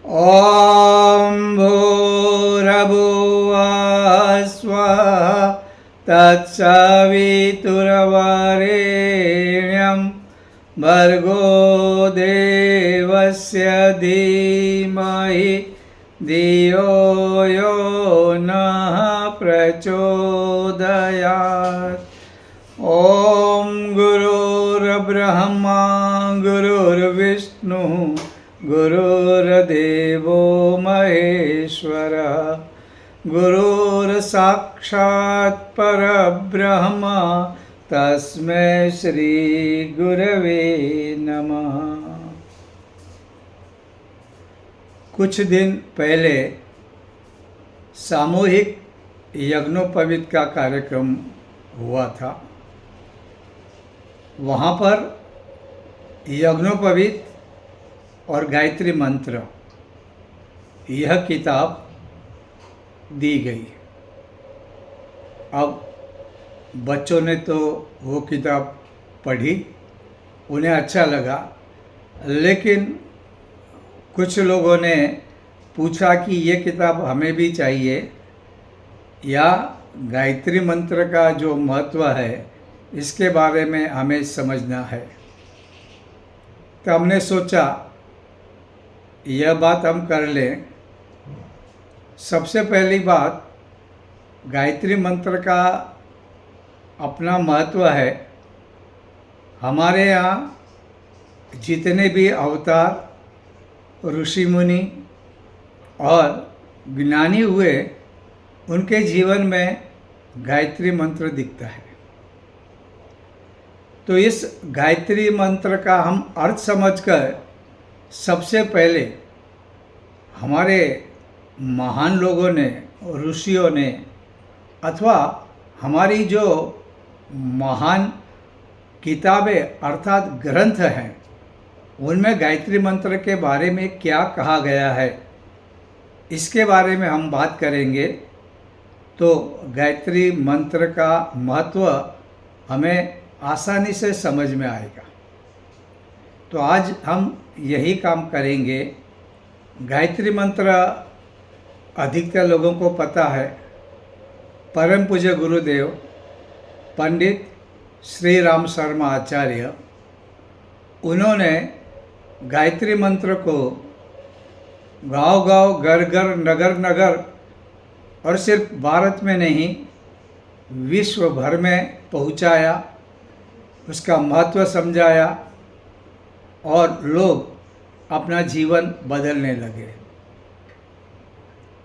ॐ भूर्भुवः स्वः तत्सवितुर्वरेण्यं भर्गो देवस्य धीमहि धियो यो नः प्रचोदयात्। ॐ गुरुर्ब्रह्मा गुरुर्विष्णुः गुरुर्देवो महेश्वरः गुरुर्साक्षात् परब्रह्म तस्मै श्री गुरवे नमः। कुछ दिन पहले सामूहिक यज्ञोपवीत का कार्यक्रम हुआ था। वहाँ पर यज्ञोपवीत और गायत्री मंत्र यह किताब दी गई। अब बच्चों ने तो वो किताब पढ़ी, उन्हें अच्छा लगा, लेकिन कुछ लोगों ने पूछा कि ये किताब हमें भी चाहिए, या गायत्री मंत्र का जो महत्व है इसके बारे में हमें समझना है। तो हमने सोचा यह बात हम कर लें। सबसे पहली बात, गायत्री मंत्र का अपना महत्व है। हमारे यहाँ जितने भी अवतार ऋषि मुनि और ज्ञानी हुए, उनके जीवन में गायत्री मंत्र दिखता है। तो इस गायत्री मंत्र का हम अर्थ समझकर सबसे पहले हमारे महान लोगों ने, ऋषियों ने, अथवा हमारी जो महान किताबें अर्थात ग्रंथ हैं, उनमें गायत्री मंत्र के बारे में क्या कहा गया है, इसके बारे में हम बात करेंगे। तो गायत्री मंत्र का महत्व हमें आसानी से समझ में आएगा। तो आज हम यही काम करेंगे। गायत्री मंत्र अधिकतर लोगों को पता है। परम पूज्य गुरुदेव पंडित श्री राम शर्मा आचार्य, उन्होंने गायत्री मंत्र को गांव-गांव, घर-घर, नगर-नगर और सिर्फ भारत में नहीं, विश्व भर में पहुंचाया, उसका महत्व समझाया और लोग अपना जीवन बदलने लगे।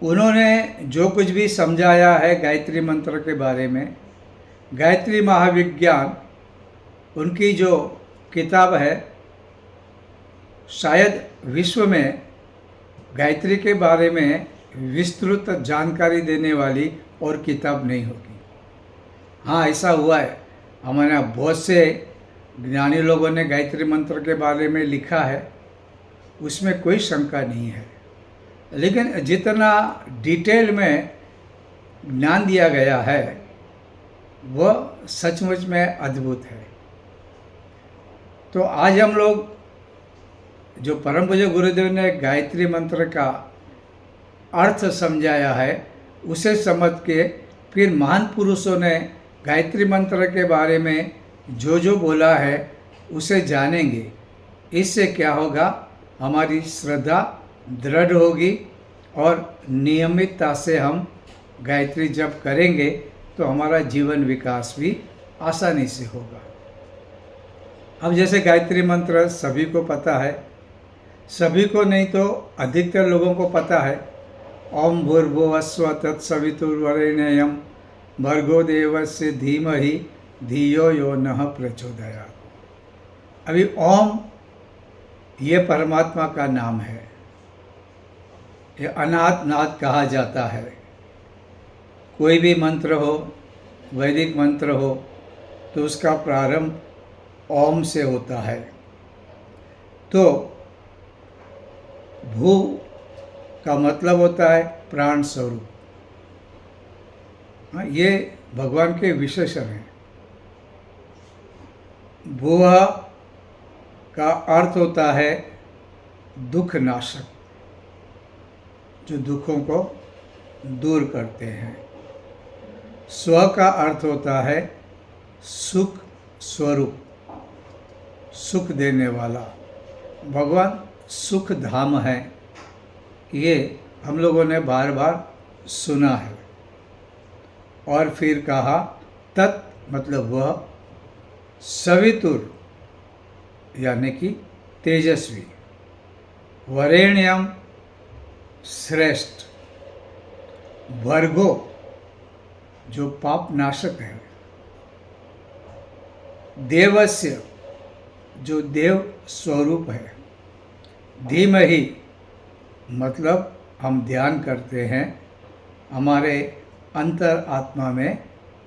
उन्होंने जो कुछ भी समझाया है गायत्री मंत्र के बारे में, गायत्री महाविज्ञान उनकी जो किताब है, शायद विश्व में गायत्री के बारे में विस्तृत जानकारी देने वाली और किताब नहीं होगी। हाँ, ऐसा हुआ है। हमारे यहाँ बहुत से ज्ञानी लोगों ने गायत्री मंत्र के बारे में लिखा है, उसमें कोई शंका नहीं है। लेकिन जितना डिटेल में ज्ञान दिया गया है वह सचमुच में अद्भुत है। तो आज हम लोग जो परम पूज्य गुरुदेव ने गायत्री मंत्र का अर्थ समझाया है, उसे समझ के फिर महान पुरुषों ने गायत्री मंत्र के बारे में जो जो बोला है उसे जानेंगे। इससे क्या होगा, हमारी श्रद्धा दृढ़ होगी और नियमितता से हम गायत्री जप करेंगे तो हमारा जीवन विकास भी आसानी से होगा। अब जैसे गायत्री मंत्र सभी को पता है, सभी को नहीं तो अधिकतर लोगों को पता है। ओम भूर्भुवः स्वः तत्सवितुर्वरेण्यं भर्गो देवस्य धीमहि धियो यो नः प्रचोदयात्। अभी ओम ये परमात्मा का नाम है। ये अनाद नाद कहा जाता है। कोई भी मंत्र हो, वैदिक मंत्र हो, तो उसका प्रारंभ ओम से होता है। तो भू का मतलब होता है प्राण स्वरूप। हाँ, ये भगवान के विशेषण हैं। भुवः का अर्थ होता है दुख नाशक। जो दुखों को दूर करते हैं। स्व का अर्थ होता है सुख स्वरूप, सुख देने वाला। भगवान सुख धाम है, ये हम लोगों ने बार बार सुना है। और फिर कहा तत् मतलब वह, सवितुर यानी कि तेजस्वी, वरेण्यम श्रेष्ठ, भर्गो जो पाप नाशक है, देवस्य जो देव स्वरूप है, धीमहि मतलब हम ध्यान करते हैं, हमारे अंतर आत्मा में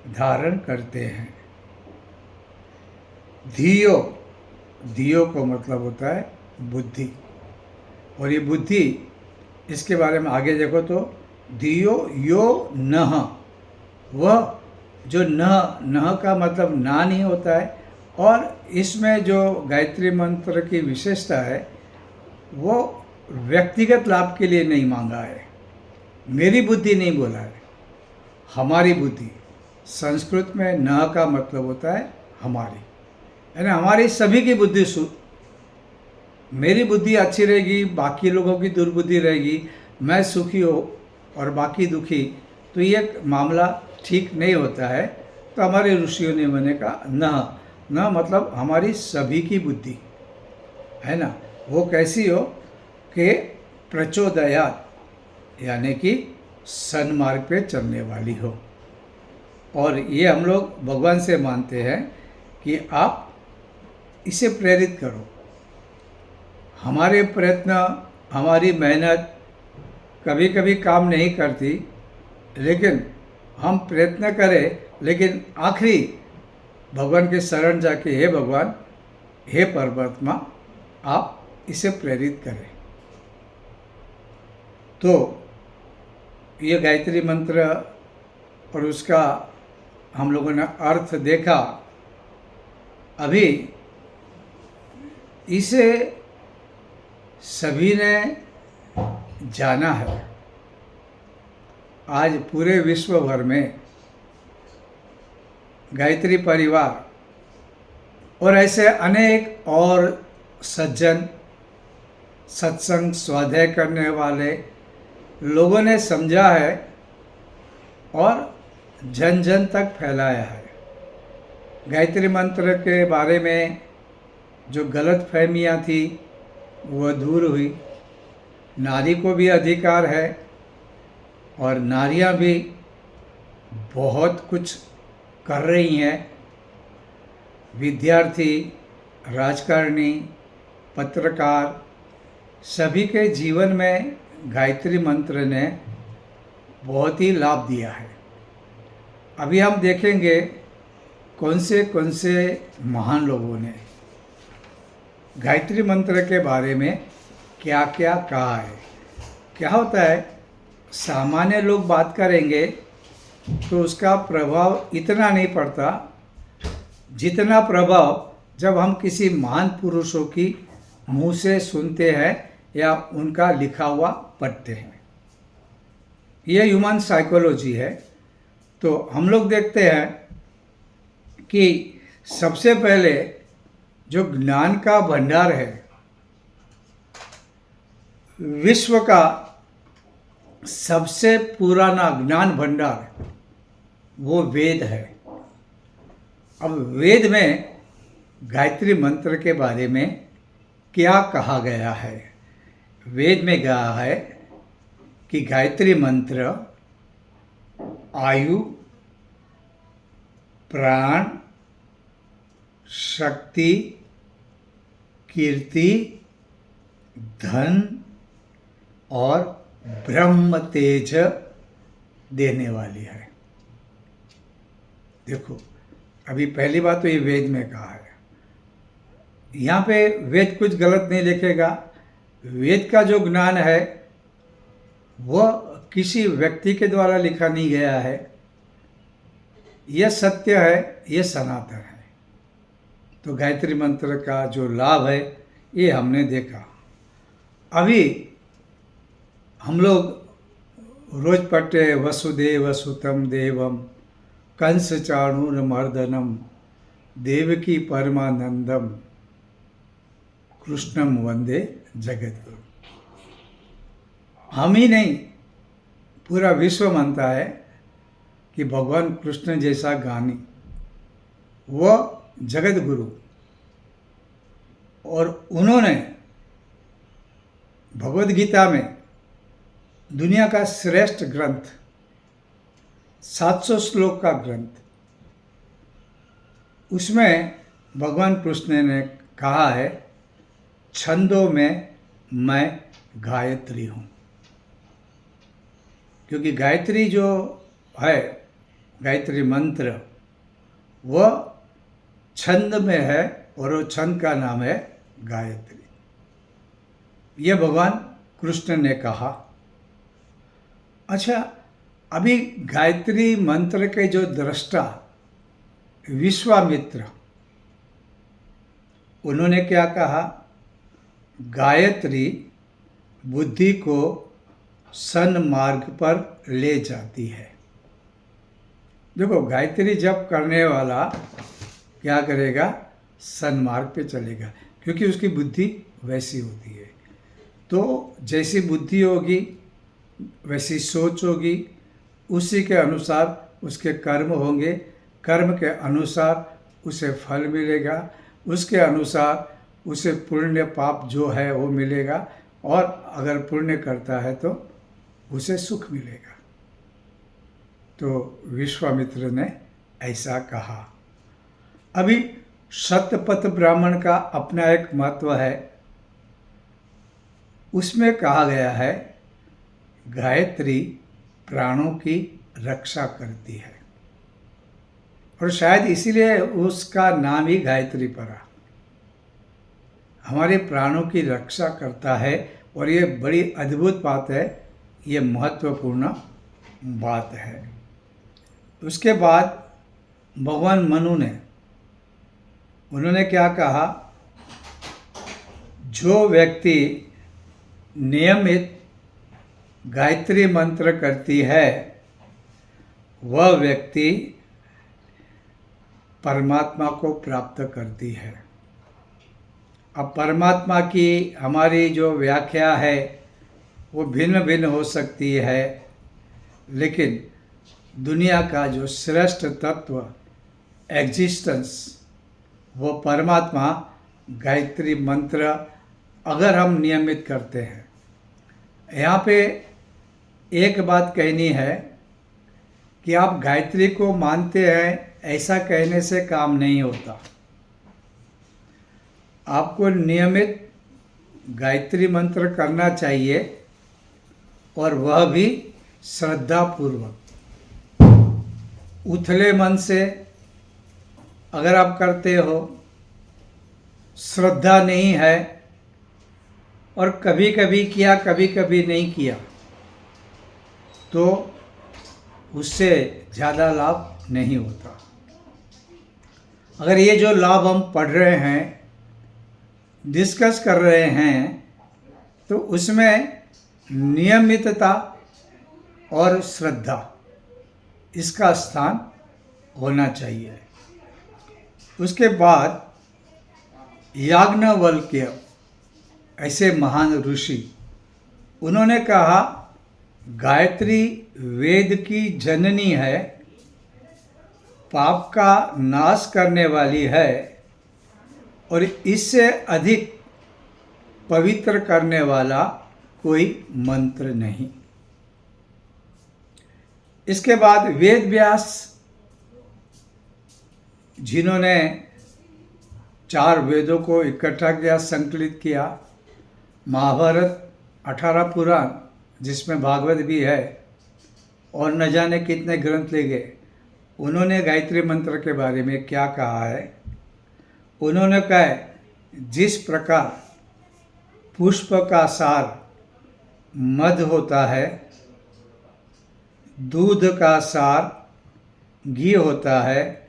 धारण करते हैं। धियो, धियो को मतलब होता है बुद्धि, और ये बुद्धि, इसके बारे में आगे देखो तो धियो यो नः, वह जो नः का मतलब ना नहीं होता है। और इसमें जो गायत्री मंत्र की विशेषता है वो व्यक्तिगत लाभ के लिए नहीं मांगा है, मेरी बुद्धि नहीं बोला है, हमारी बुद्धि। संस्कृत में न का मतलब होता है हमारी, यानी हमारी सभी की बुद्धि मेरी बुद्धि अच्छी रहेगी, बाकी लोगों की दुर्बुद्धि रहेगी, मैं सुखी हो और बाकी दुखी, तो ये मामला ठीक नहीं होता है। तो हमारे ऋषियों ने मैंने कहा न मतलब हमारी सभी की बुद्धि है ना, वो कैसी हो कि प्रचोदयात यानी कि सन्मार्ग पे चलने वाली हो। और ये हम लोग भगवान से मानते हैं कि आप इसे प्रेरित करो। हमारे प्रयत्न, हमारी मेहनत कभी कभी काम नहीं करती, लेकिन हम प्रयत्न करें, लेकिन आखिरी भगवान के शरण जाके हे भगवान, हे परमात्मा, आप इसे प्रेरित करें। तो ये गायत्री मंत्र और उसका हम लोगों ने अर्थ देखा। अभी इसे सभी ने जाना है। आज पूरे विश्व भर में गायत्री परिवार और ऐसे अनेक और सज्जन, सत्संग स्वाध्याय करने वाले लोगों ने समझा है और जन जन तक फैलाया है। गायत्री मंत्र के बारे में जो गलत फहमियाँ थी वह दूर हुई। नारी को भी अधिकार है और नारियां भी बहुत कुछ कर रही हैं। विद्यार्थी, राजकारणी, पत्रकार, सभी के जीवन में गायत्री मंत्र ने बहुत ही लाभ दिया है। अभी हम देखेंगे कौन से महान लोगों ने गायत्री मंत्र के बारे में क्या क्या कहा है। क्या होता है, सामान्य लोग बात करेंगे तो उसका प्रभाव इतना नहीं पड़ता जितना प्रभाव जब हम किसी महान पुरुषों की मुंह से सुनते हैं या उनका लिखा हुआ पढ़ते हैं। यह ह्यूमन साइकोलॉजी है। तो हम लोग देखते हैं कि सबसे पहले जो ज्ञान का भंडार है, विश्व का सबसे पुराना ज्ञान भंडार, वो वेद है। अब वेद में गायत्री मंत्र के बारे में क्या कहा गया है? वेद में कहा है कि गायत्री मंत्र आयु, प्राण, शक्ति, कीर्ति, धन और ब्रह्म तेज देने वाली है। देखो, अभी पहली बात तो ये वेद में कहा है। यहाँ पे वेद कुछ गलत नहीं लिखेगा। वेद का जो ज्ञान है वह किसी व्यक्ति के द्वारा लिखा नहीं गया है। यह सत्य है, यह सनातन है। तो गायत्री मंत्र का जो लाभ है ये हमने देखा। अभी हम लोग रोज पटे वसुदेव सुतम देवम कंस चाणूरमर्दनम देवकी परमानंदम कृष्णम वंदे जगतगुरु। हम ही नहीं, पूरा विश्व मानता है कि भगवान कृष्ण जैसा ज्ञानी वो जगत गुरु, और उन्होंने भगवद गीता में दुनिया का श्रेष्ठ ग्रंथ 700 श्लोक का ग्रंथ, उसमें भगवान कृष्ण ने कहा है छंदों में मैं गायत्री हूँ। क्योंकि गायत्री जो है, गायत्री मंत्र, वह छंद में है और वो छंद का नाम है गायत्री। ये भगवान कृष्ण ने कहा। अच्छा, अभी गायत्री मंत्र के जो दृष्टा विश्वामित्र, उन्होंने क्या कहा? गायत्री बुद्धि को सन्मार्ग पर ले जाती है। देखो, गायत्री जप करने वाला क्या करेगा? सन्मार्ग पे चलेगा, क्योंकि उसकी बुद्धि वैसी होती है। तो जैसी बुद्धि होगी वैसी सोच होगी, उसी के अनुसार उसके कर्म होंगे, कर्म के अनुसार उसे फल मिलेगा, उसके अनुसार उसे पुण्य पाप जो है वो मिलेगा, और अगर पुण्य करता है तो उसे सुख मिलेगा। तो विश्वामित्र ने ऐसा कहा। अभी शतपथ ब्राह्मण का अपना एक महत्व है। उसमें कहा गया है गायत्री प्राणों की रक्षा करती है, और शायद इसीलिए उसका नाम ही गायत्री पड़ा। हमारे प्राणों की रक्षा करता है, और ये बड़ी अद्भुत बात है, ये महत्वपूर्ण बात है। उसके बाद भगवान मनु ने, उन्होंने क्या कहा? जो व्यक्ति नियमित गायत्री मंत्र करती है वह व्यक्ति परमात्मा को प्राप्त करती है। अब परमात्मा की हमारी जो व्याख्या है वो भिन्न भिन्न हो सकती है, लेकिन दुनिया का जो श्रेष्ठ तत्व एग्जिस्टेंस, वो परमात्मा गायत्री मंत्र अगर हम नियमित करते हैं। यहाँ पे एक बात कहनी है कि आप गायत्री को मानते हैं ऐसा कहने से काम नहीं होता। आपको नियमित गायत्री मंत्र करना चाहिए, और वह भी श्रद्धापूर्वक, उथले मन से अगर आप करते हो, श्रद्धा नहीं है और कभी कभी किया कभी कभी नहीं किया, तो उससे ज़्यादा लाभ नहीं होता। अगर ये जो लाभ हम पढ़ रहे हैं, डिस्कस कर रहे हैं, तो उसमें नियमितता और श्रद्धा इसका स्थान होना चाहिए। उसके बाद याज्ञवल्क्य ऐसे महान ऋषि, उन्होंने कहा गायत्री वेद की जननी है, पाप का नाश करने वाली है, और इससे अधिक पवित्र करने वाला कोई मंत्र नहीं। इसके बाद वेद व्यास, जिन्होंने 4 वेदों को इकट्ठा किया, संकलित किया, महाभारत, 18 पुराण जिसमें भागवत भी है, और न जाने कितने ग्रंथ लिखे, उन्होंने गायत्री मंत्र के बारे में क्या कहा है? उन्होंने कहा जिस प्रकार पुष्प का सार मध होता है, दूध का सार घी होता है,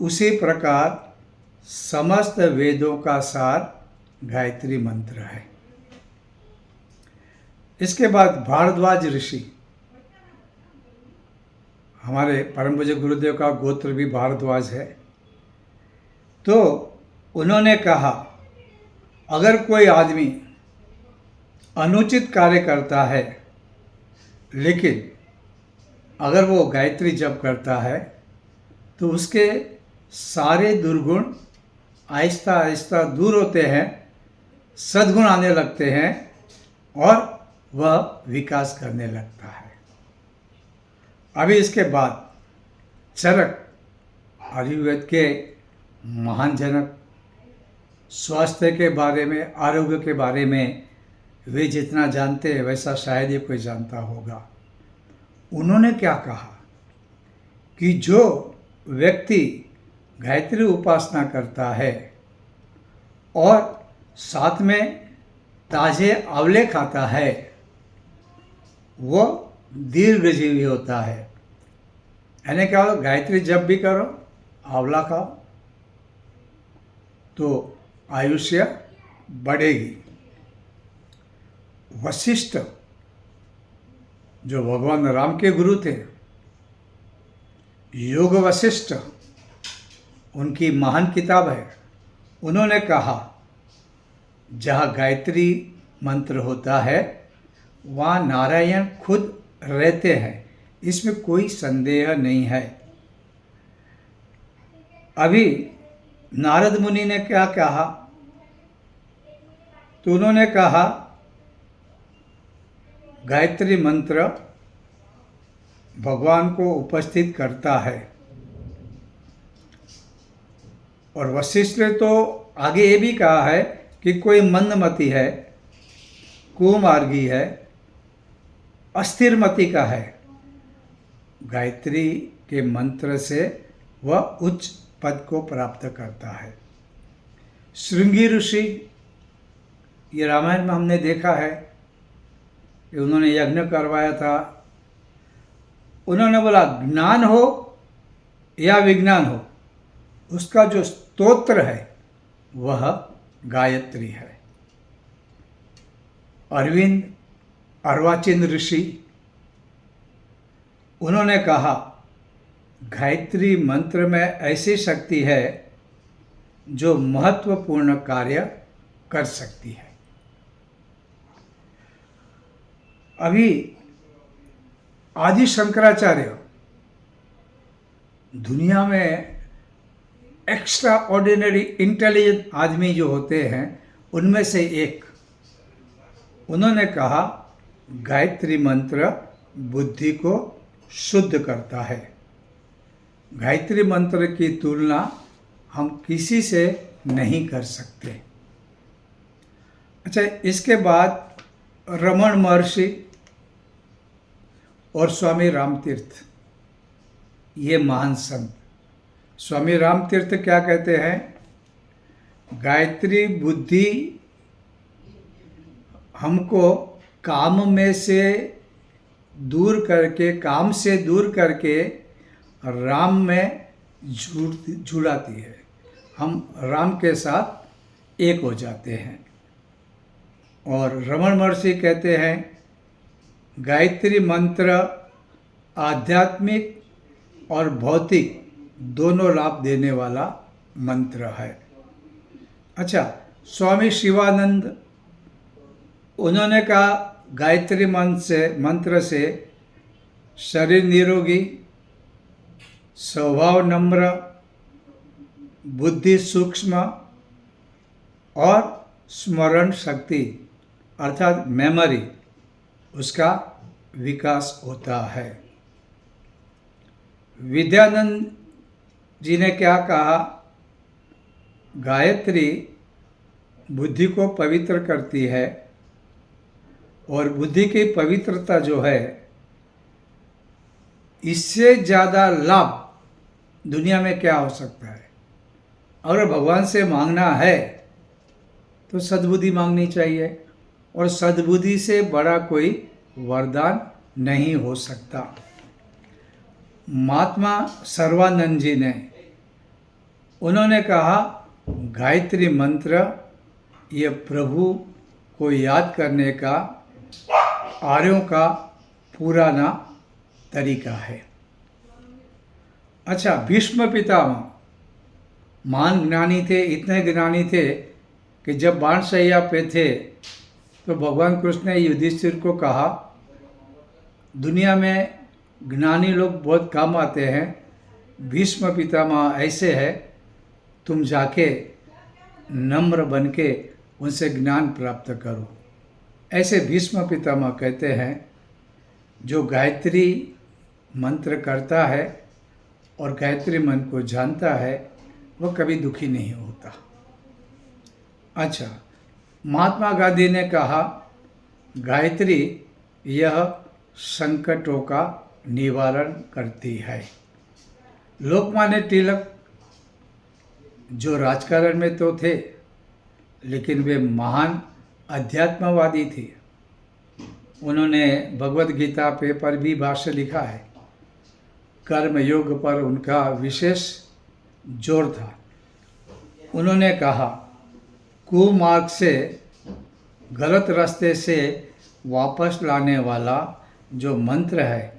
उसी प्रकार समस्त वेदों का सार गायत्री मंत्र है। इसके बाद भारद्वाज ऋषि, हमारे परम पूज्य गुरुदेव का गोत्र भी भारद्वाज है। तो उन्होंने कहा, अगर कोई आदमी अनुचित कार्य करता है, लेकिन अगर वो गायत्री जप करता है तो उसके सारे दुर्गुण आहिस्ता आहिस्ता दूर होते हैं, सद्गुण आने लगते हैं और वह विकास करने लगता है। अभी इसके बाद चरक, आयुर्वेद के महान जनक, स्वास्थ्य के बारे में, आरोग्य के बारे में वे जितना जानते हैं वैसा शायद ही कोई जानता होगा। उन्होंने क्या कहा कि जो व्यक्ति गायत्री उपासना करता है और साथ में ताजे आंवले खाता है, वो दीर्घजीवी होता है। यानी क्या हो, गायत्री जब भी करो, आंवला खाओ तो आयुष्य बढ़ेगी। वशिष्ठ जो भगवान राम के गुरु थे, योग वशिष्ठ उनकी महान किताब है। उन्होंने कहा, जहाँ गायत्री मंत्र होता है वहाँ नारायण खुद रहते हैं, इसमें कोई संदेह नहीं है। अभी नारद मुनि ने क्या कहा, तो उन्होंने कहा गायत्री मंत्र भगवान को उपस्थित करता है। और वशिष्ठ ने तो आगे ये भी कहा है कि कोई मंदमती है, कुमार्गी है, अस्थिरमति का है, गायत्री के मंत्र से वह उच्च पद को प्राप्त करता है। श्रृंगी ऋषि, ये रामायण में हमने देखा है कि उन्होंने यज्ञ करवाया था। उन्होंने बोला, ज्ञान हो या विज्ञान हो, उसका जो स्तोत्र है वह गायत्री है। अरविंद अर्वाचीन ऋषि, उन्होंने कहा, गायत्री मंत्र में ऐसी शक्ति है जो महत्वपूर्ण कार्य कर सकती है। अभी आदि शंकराचार्य दुनिया में एक्स्ट्रा ऑर्डिनरी इंटेलिजेंट आदमी जो होते हैं उनमें से एक, उन्होंने कहा गायत्री मंत्र बुद्धि को शुद्ध करता है। गायत्री मंत्र की तुलना हम किसी से नहीं कर सकते। अच्छा, इसके बाद रमण महर्षि और स्वामी रामतीर्थ, ये महान संत। स्वामी रामतीर्थ क्या कहते हैं, गायत्री बुद्धि हमको काम में से दूर करके, काम से दूर करके राम में जुड़ाती है। हम राम के साथ एक हो जाते हैं। और रमण महर्षि कहते हैं गायत्री मंत्र आध्यात्मिक और भौतिक दोनों लाभ देने वाला मंत्र है। अच्छा, स्वामी शिवानंद, उन्होंने कहा गायत्री मंत्र से शरीर निरोगी, स्वभाव नम्र, बुद्धि सूक्ष्म और स्मरण शक्ति अर्थात मेमोरी, उसका विकास होता है। विद्यानंद जी ने क्या कहा, गायत्री बुद्धि को पवित्र करती है और बुद्धि की पवित्रता जो है, इससे ज़्यादा लाभ दुनिया में क्या हो सकता है। अगर भगवान से मांगना है तो सद्बुद्धि मांगनी चाहिए, और सद्बुद्धि से बड़ा कोई वरदान नहीं हो सकता। महात्मा सर्वानंद जी ने, उन्होंने कहा गायत्री मंत्र ये प्रभु को याद करने का आर्यों का पुराना तरीका है। अच्छा, भीष्म पितामह महान ज्ञानी थे, इतने ज्ञानी थे कि जब बाणशैया पे थे तो भगवान कृष्ण ने युधिष्ठिर को कहा, दुनिया में ज्ञानी लोग बहुत कम आते हैं, भीष्म पितामह ऐसे है, तुम जाके नम्र बन के उनसे ज्ञान प्राप्त करो। ऐसे भीष्म पितामह कहते हैं, जो गायत्री मंत्र करता है और गायत्री मंत्र को जानता है वो कभी दुखी नहीं होता। अच्छा, महात्मा गांधी ने कहा, गायत्री यह संकटों का निवारण करती है। लोकमान्य तिलक जो राजकारण में तो थे, लेकिन वे महान अध्यात्मवादी थे। उन्होंने भगवत गीता पे पर भी भाष्य लिखा है। कर्म योग पर उनका विशेष जोर था। उन्होंने कहा, कुमार्ग से, गलत रास्ते से वापस लाने वाला जो मंत्र है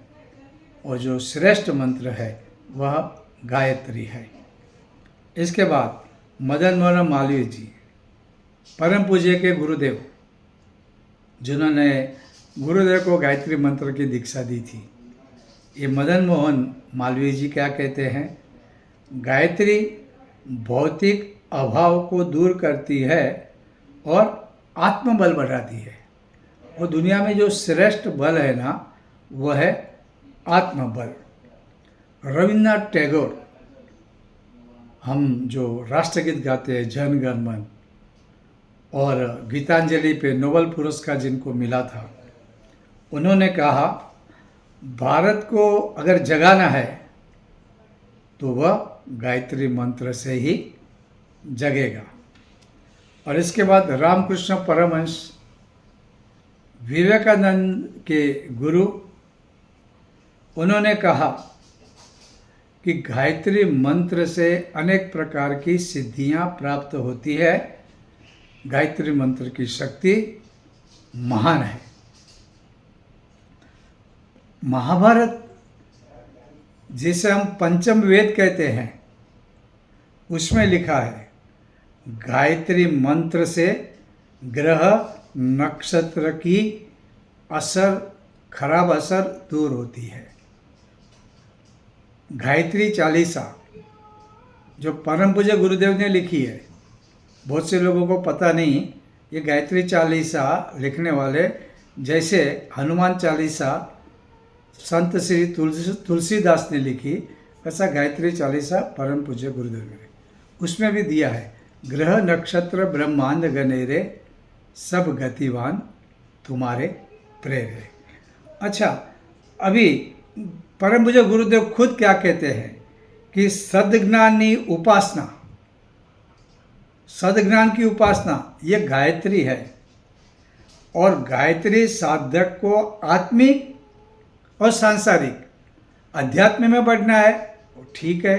और जो श्रेष्ठ मंत्र है वह गायत्री है। इसके बाद मदन मोहन मालवीय जी, परम पूज्य के गुरुदेव, जिन्होंने गुरुदेव को गायत्री मंत्र की दीक्षा दी थी, ये मदन मोहन मालवीय जी क्या कहते हैं, गायत्री भौतिक अभाव को दूर करती है और आत्मबल बढ़ाती है। और दुनिया में जो श्रेष्ठ बल है ना, वह है आत्मबल। रविन्द्रनाथ टैगोर, हम जो राष्ट्रगीत गाते हैं जन गण मन, और गीतांजलि पे नोबेल पुरस्कार जिनको मिला था, उन्होंने कहा, भारत को अगर जगाना है तो वह गायत्री मंत्र से ही जगेगा। और इसके बाद रामकृष्ण परमहंस, विवेकानंद के गुरु, उन्होंने कहा कि गायत्री मंत्र से अनेक प्रकार की सिद्धियां प्राप्त होती है। गायत्री मंत्र की शक्ति महान है। महाभारत, जिसे हम पंचम वेद कहते हैं, उसमें लिखा है, गायत्री मंत्र से ग्रह नक्षत्र की खराब असर दूर होती है। गायत्री चालीसा जो परम पूज्य गुरुदेव ने लिखी है, बहुत से लोगों को पता नहीं, ये गायत्री चालीसा लिखने वाले, जैसे हनुमान चालीसा संत श्री तुलसीदास ने लिखी, ऐसा गायत्री चालीसा परम पूज्य गुरुदेव ने, उसमें भी दिया है, ग्रह नक्षत्र ब्रह्मांड गनेरे, सब गतिवान तुम्हारे प्रेरे। अच्छा, अभी परम पूज्य गुरुदेव खुद क्या कहते हैं कि सद्ज्ञानी उपासना, सद्ज्ञान की उपासना ये गायत्री है। और गायत्री साधक को आत्मिक और सांसारिक, अध्यात्म में बढ़ना है ठीक है,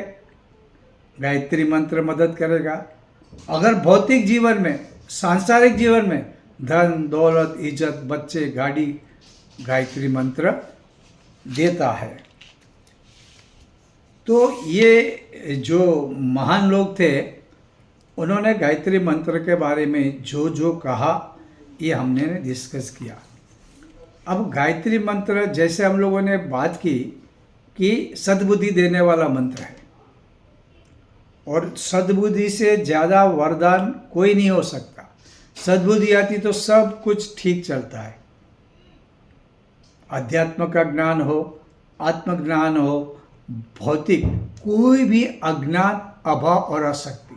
गायत्री मंत्र मदद करेगा। अगर भौतिक जीवन में, सांसारिक जीवन में धन दौलत इज्जत बच्चे गाड़ी, गायत्री मंत्र देता है। तो ये जो महान लोग थे, उन्होंने गायत्री मंत्र के बारे में जो जो कहा, ये हमने डिस्कस किया। अब गायत्री मंत्र, जैसे हम लोगों ने बात की कि सद्बुद्धि देने वाला मंत्र है, और सद्बुद्धि से ज़्यादा वरदान कोई नहीं हो सकता। सद्बुद्धि आती तो सब कुछ ठीक चलता है। अध्यात्म का ज्ञान हो, आत्मज्ञान हो, भौतिक कोई भी अज्ञान, अभाव और अशक्ति,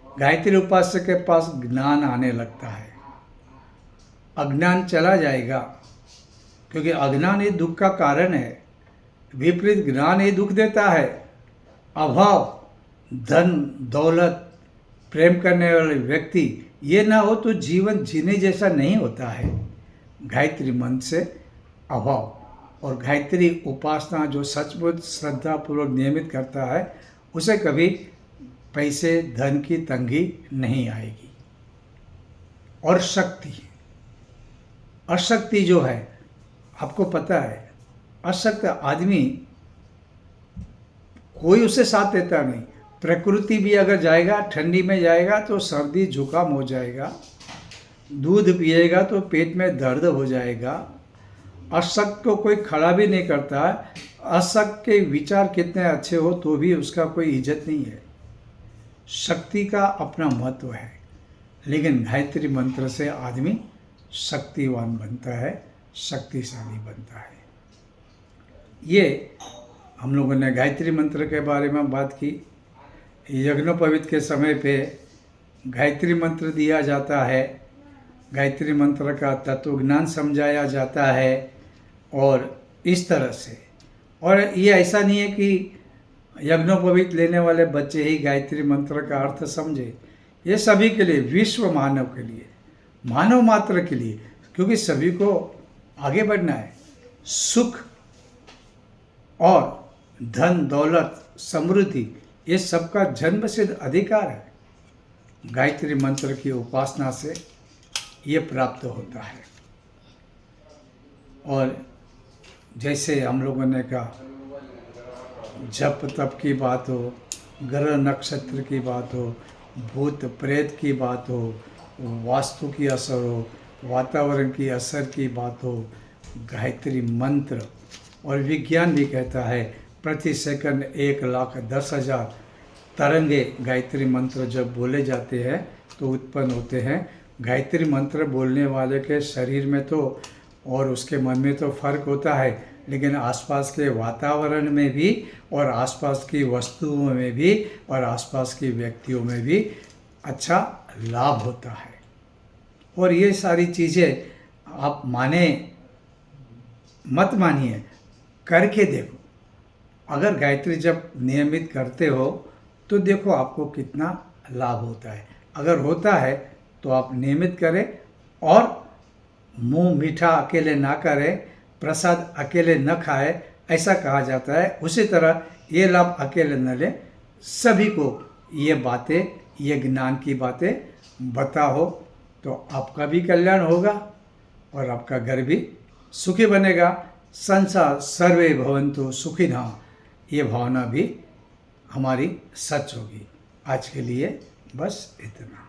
गायत्री उपासक के पास ज्ञान आने लगता है। अज्ञान चला जाएगा, क्योंकि अज्ञान ही दुख का कारण है। विपरीत ज्ञान ही दुख देता है। अभाव, धन दौलत, प्रेम करने वाले व्यक्ति, ये ना हो तो जीवन जीने जैसा नहीं होता है। गायत्री मंत्र से अभाव, और गायत्री उपासना जो सचमुच श्रद्धापूर्वक नियमित करता है, उसे कभी पैसे धन की तंगी नहीं आएगी। और शक्ति, अशक्ति जो है, आपको पता है, अशक्त आदमी कोई उसे साथ देता नहीं। प्रकृति भी अगर जाएगा, ठंडी में जाएगा तो सर्दी जुकाम हो जाएगा, दूध पिएगा तो पेट में दर्द हो जाएगा। अशक्त को कोई खड़ा भी नहीं करता। अशक्त के विचार कितने अच्छे हो तो भी उसका कोई इज्जत नहीं है। शक्ति का अपना महत्व है, लेकिन गायत्री मंत्र से आदमी शक्तिवान बनता है, शक्तिशाली बनता है। ये हम लोगों ने गायत्री मंत्र के बारे में बात की। यज्ञोपवीत के समय पे गायत्री मंत्र दिया जाता है, गायत्री मंत्र का तत्व ज्ञान समझाया जाता है और इस तरह से। और ये ऐसा नहीं है कि यज्ञोपवीत लेने वाले बच्चे ही गायत्री मंत्र का अर्थ समझे। ये सभी के लिए, विश्व मानव के लिए, मानव मात्र के लिए, क्योंकि सभी को आगे बढ़ना है। सुख और धन दौलत समृद्धि ये सबका जन्मसिद्ध अधिकार है। गायत्री मंत्र की उपासना से ये प्राप्त होता है। और जैसे हम लोगों ने कहा, जप तप की बात हो, ग्रह नक्षत्र की बात हो, भूत प्रेत की बात हो, वास्तु की असर हो, वातावरण की असर की बात हो, गायत्री मंत्र। और विज्ञान भी कहता है प्रति सेकंड 1,10,000 तरंगे गायत्री मंत्र जब बोले जाते हैं तो उत्पन्न होते हैं। गायत्री मंत्र बोलने वाले के शरीर में तो और उसके मन में तो फर्क होता है, लेकिन आसपास के वातावरण में भी और आसपास की वस्तुओं में भी और आसपास की व्यक्तियों में भी अच्छा लाभ होता है। और ये सारी चीज़ें आप माने मत मानिए, करके देखो। अगर गायत्री जब नियमित करते हो तो देखो आपको कितना लाभ होता है। अगर होता है तो आप नियमित करें और मुंह मीठा अकेले ना करें, प्रसाद अकेले न खाए, ऐसा कहा जाता है। उसी तरह ये लाभ अकेले न लें, सभी को ये बातें, ये ज्ञान की बातें बताओ तो आपका भी कल्याण होगा और आपका घर भी सुखी बनेगा। संसार सर्वे भवन्तु सुखिनः, ये भावना भी हमारी सच होगी। आज के लिए बस इतना।